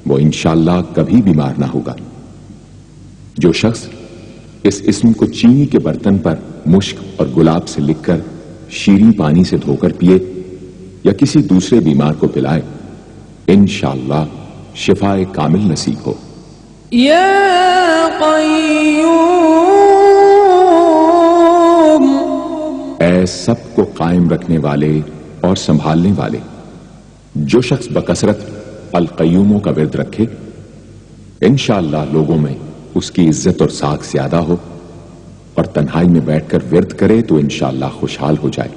وہ انشاءاللہ کبھی بیمار نہ ہوگا۔ جو شخص اس اسم کو چینی کے برتن پر مشک اور گلاب سے لکھ کر شیریں پانی سے دھو کر پیے یا کسی دوسرے بیمار کو پلائے، انشاءاللہ شفائے کامل نصیب ہو۔ یا قیوم، اے سب کو قائم رکھنے والے اور سنبھالنے والے، جو شخص بکثرت القیوموں کا ورد رکھے انشاءاللہ لوگوں میں اس کی عزت اور ساکھ زیادہ ہو، اور تنہائی میں بیٹھ کر ورد کرے تو انشاءاللہ خوشحال ہو جائے۔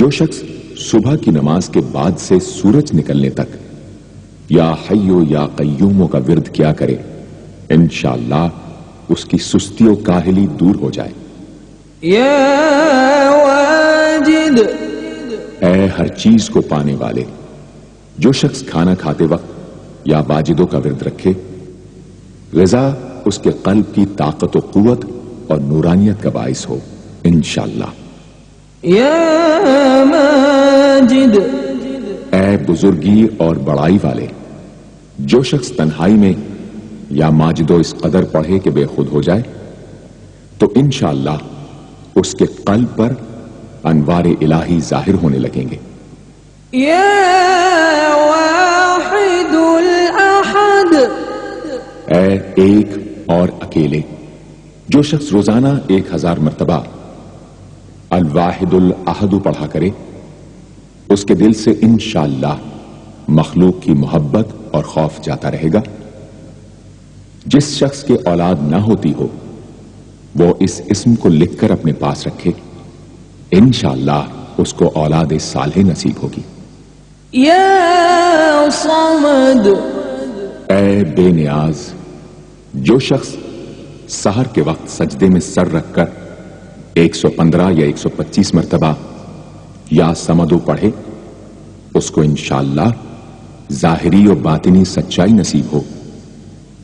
جو شخص صبح کی نماز کے بعد سے سورج نکلنے تک یا حیو یا قیوموں کا ورد کیا کرے، انشاءاللہ اس کی سستی و کاہلی دور ہو جائے۔ یا واجد، اے ہر چیز کو پانے والے، جو شخص کھانا کھاتے وقت یا واجدوں کا ورد رکھے، غذا اس کے قلب کی طاقت و قوت اور نورانیت کا باعث ہو انشاءاللہ۔ یا ماجد، اے بزرگی اور بڑائی والے، جو شخص تنہائی میں یا ماجدو اس قدر پڑھے کہ بے خود ہو جائے تو انشاءاللہ اس کے قلب پر انوار الہی ظاہر ہونے لگیں گے۔ یا واحد الاحد، اے ایک اور اکیلے، جو شخص روزانہ 1000 مرتبہ الواحد الاحد پڑھا کرے، اس کے دل سے انشاءاللہ مخلوق کی محبت اور خوف جاتا رہے گا۔ جس شخص کے اولاد نہ ہوتی ہو وہ اس اسم کو لکھ کر اپنے پاس رکھے، انشاءاللہ اس کو اولاد صالح نصیب ہوگی۔ یا صمد، اے بے نیاز، جو شخص سحر کے وقت سجدے میں سر رکھ کر 115 یا 125 مرتبہ یا سمدو پڑھے، اس کو انشاءاللہ ظاہری و باطنی سچائی نصیب ہو،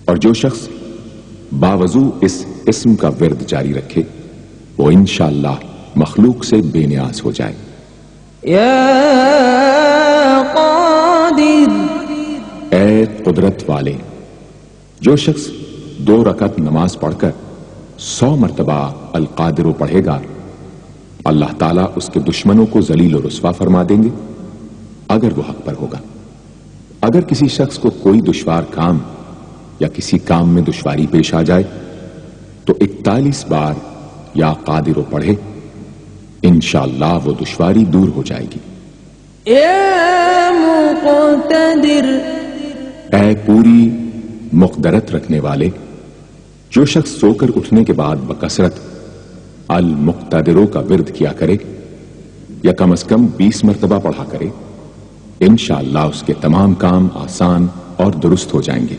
اور جو شخص باوضو اس اسم کا ورد جاری رکھے وہ انشاءاللہ مخلوق سے بے نیاز ہو جائے۔ یا قادر، اے قدرت والے، جو شخص 2 رکعت نماز پڑھ کر 100 مرتبہ القادر پڑھے گا، اللہ تعالیٰ اس کے دشمنوں کو ذلیل و رسوا فرما دیں گے اگر وہ حق پر ہوگا۔ اگر کسی شخص کو کوئی دشوار کام یا کسی کام میں دشواری پیش آ جائے تو 41 بار یا قادر پڑھے، انشاءاللہ وہ دشواری دور ہو جائے گی۔ یا مقتدر، اے پوری مقدرت رکھنے والے، جو شخص سو کر اٹھنے کے بعد بکثرت المقتدروں کا ورد کیا کرے یا کم از کم 20 مرتبہ پڑھا کرے، انشاءاللہ اس کے تمام کام آسان اور درست ہو جائیں گے۔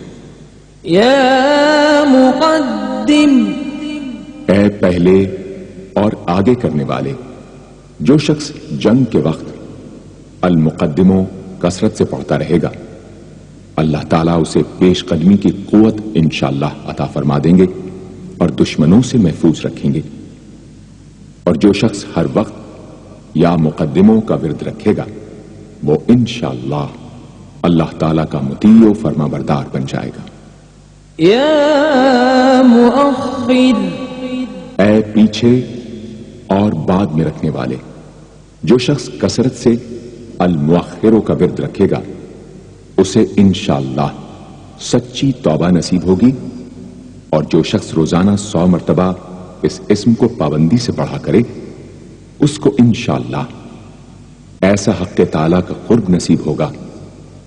یا مقدم، اے پہلے اور آگے کرنے والے، جو شخص جنگ کے وقت المقدموں کثرت سے پڑھتا رہے گا، اللہ تعالیٰ اسے پیش قدمی کی قوت انشاءاللہ عطا فرما دیں گے اور دشمنوں سے محفوظ رکھیں گے۔ اور جو شخص ہر وقت یا مقدموں کا ورد رکھے گا وہ انشاءاللہ اللہ تعالیٰ کا مطیع و فرما بردار بن جائے گا۔ یا مؤخر، اے پیچھے اور بعد میں رکھنے والے، جو شخص کثرت سے المؤخروں کا ورد رکھے گا اسے انشاءاللہ سچی توبہ نصیب ہوگی، اور جو شخص روزانہ 100 مرتبہ اس اسم کو پابندی سے پڑھا کرے اس کو انشاءاللہ ایسا حق تعالیٰ کا قرب نصیب ہوگا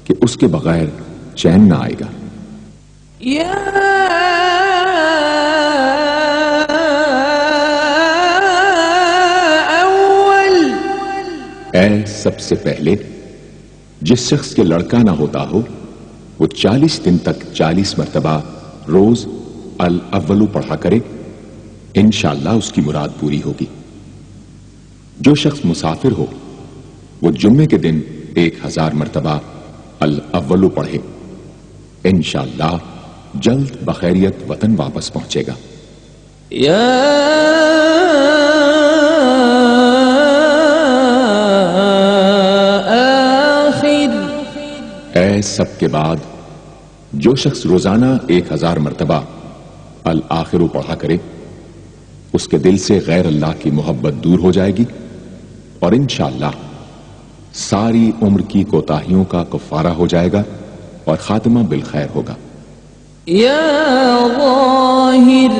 کہ اس کے بغیر چین نہ آئے گا۔ یا اول، اے سب سے پہلے، جس شخص کے لڑکا نہ ہوتا ہو وہ 40 دن تک 40 مرتبہ روز الاولو پڑھا کرے، انشاءاللہ اس کی مراد پوری ہوگی۔ جو شخص مسافر ہو وہ جمعے کے دن 1000 مرتبہ الاولو پڑھے، انشاءاللہ جلد بخیریت وطن واپس پہنچے گا۔ یا اے سب کے بعد جو شخص روزانہ 1000 مرتبہ الآخر پڑھا کرے اس کے دل سے غیر اللہ کی محبت دور ہو جائے گی اور انشاءاللہ ساری عمر کی کوتاہیوں کا کفارہ ہو جائے گا اور خاتمہ بالخیر ہوگا۔ یا ظاہر،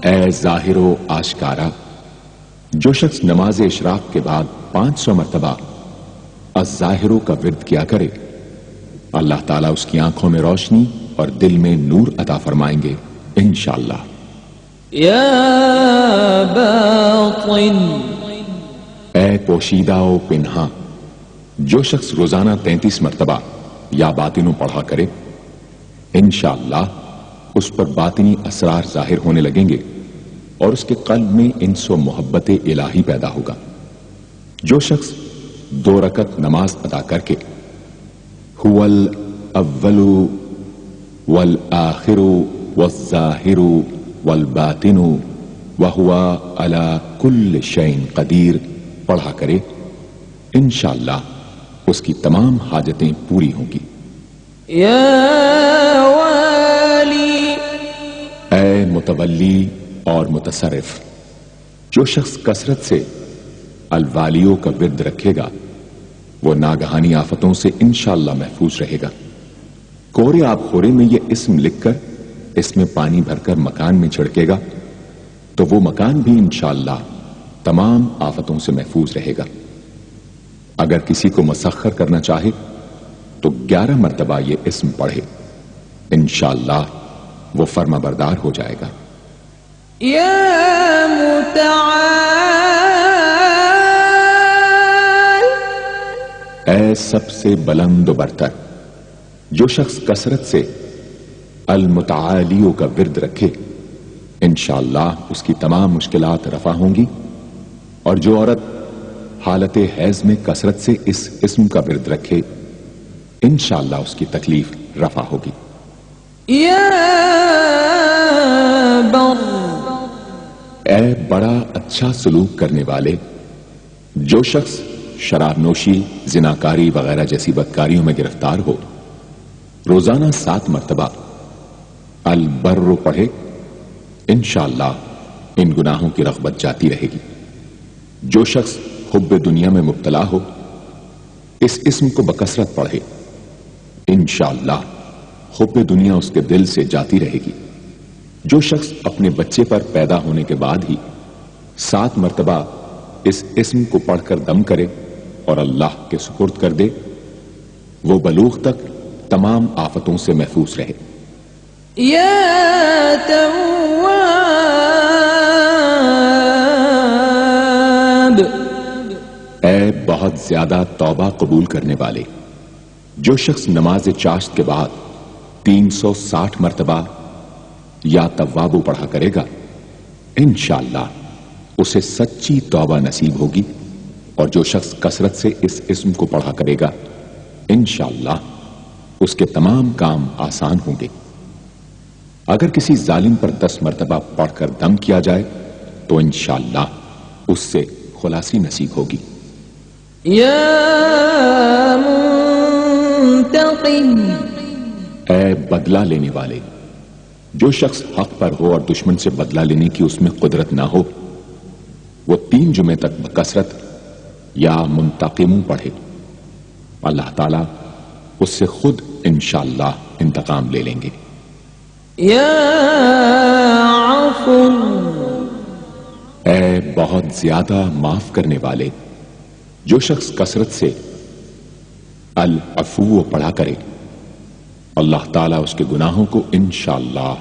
اے ظاہر و آشکارا، جو شخص نماز اشراق کے بعد 500 مرتبہ الظاہرو کا ورد کیا کرے اللہ تعالیٰ اس کی آنکھوں میں روشنی اور دل میں نور عطا فرمائیں گے انشاءاللہ۔ یا باطن، اے پوشیدہ و پنہاں، جو شخص روزانہ 33 مرتبہ یا باطنوں پڑھا کرے انشاءاللہ اس پر باطنی اسرار ظاہر ہونے لگیں گے اور اس کے قلب میں انس و محبت الہی پیدا ہوگا۔ جو شخص 2 رکعت نماز ادا کر کے هو الاول والآخر والظاہر والباطن وهو على كل شيء قدیر پڑھا کرے انشاءاللہ اس کی تمام حاجتیں پوری ہوں گی۔ یا والی، اے متولی اور متصرف، جو شخص کثرت سے الوالیوں کا ورد رکھے گا وہ ناگہانی آفتوں سے انشاءاللہ محفوظ رہے گا۔ کورے آب خورے میں یہ اسم لکھ کر اس میں پانی بھر کر مکان میں چھڑکے گا تو وہ مکان بھی انشاءاللہ تمام آفتوں سے محفوظ رہے گا۔ اگر کسی کو مسخر کرنا چاہے تو 11 مرتبہ یہ اسم پڑھے انشاءاللہ وہ فرما بردار ہو جائے گا۔ یا متعال، اے سب سے بلند و برتر، جو شخص کثرت سے المتعالیوں کا ورد رکھے انشاءاللہ اس کی تمام مشکلات رفع ہوں گی، اور جو عورت حالت حیض میں کثرت سے اس اسم کا ورد رکھے انشاءاللہ اس کی تکلیف رفع ہوگی۔ یا بر، اے بڑا اچھا سلوک کرنے والے، جو شخص شراب نوشی، زناکاری وغیرہ جیسی بدکاریوں میں گرفتار ہو روزانہ 7 مرتبہ البر پڑھے انشاءاللہ ان گناہوں کی رغبت جاتی رہے گی۔ جو شخص حب دنیا میں مبتلا ہو اس اسم کو بکثرت پڑھے انشاءاللہ حب دنیا اس کے دل سے جاتی رہے گی۔ جو شخص اپنے بچے پر پیدا ہونے کے بعد ہی 7 مرتبہ اس اسم کو پڑھ کر دم کرے اور اللہ کے سپرد کر دے وہ بلوغ تک تمام آفتوں سے محفوظ رہے۔ یا تواب، اے بہت زیادہ توبہ قبول کرنے والے، جو شخص نماز چاشت کے بعد 360 مرتبہ یا توابو پڑھا کرے گا انشاءاللہ اسے سچی توبہ نصیب ہوگی، اور جو شخص کثرت سے اس اسم کو پڑھا کرے گا انشاءاللہ اس کے تمام کام آسان ہوں گے۔ اگر کسی ظالم پر 10 مرتبہ پڑھ کر دم کیا جائے تو انشاءاللہ اس سے خلاصی نصیب ہوگی۔ یا منتقم، اے بدلہ لینے والے، جو شخص حق پر ہو اور دشمن سے بدلہ لینے کی اس میں قدرت نہ ہو وہ 3 جمعے تک بکثرت یا منتقم پڑھے اللہ تعالیٰ اس سے خود انشاءاللہ انتقام لے لیں گے۔ یا عفو، اے بہت زیادہ معاف کرنے والے، جو شخص کثرت سے العفو پڑھا کرے اللہ تعالیٰ اس کے گناہوں کو انشاءاللہ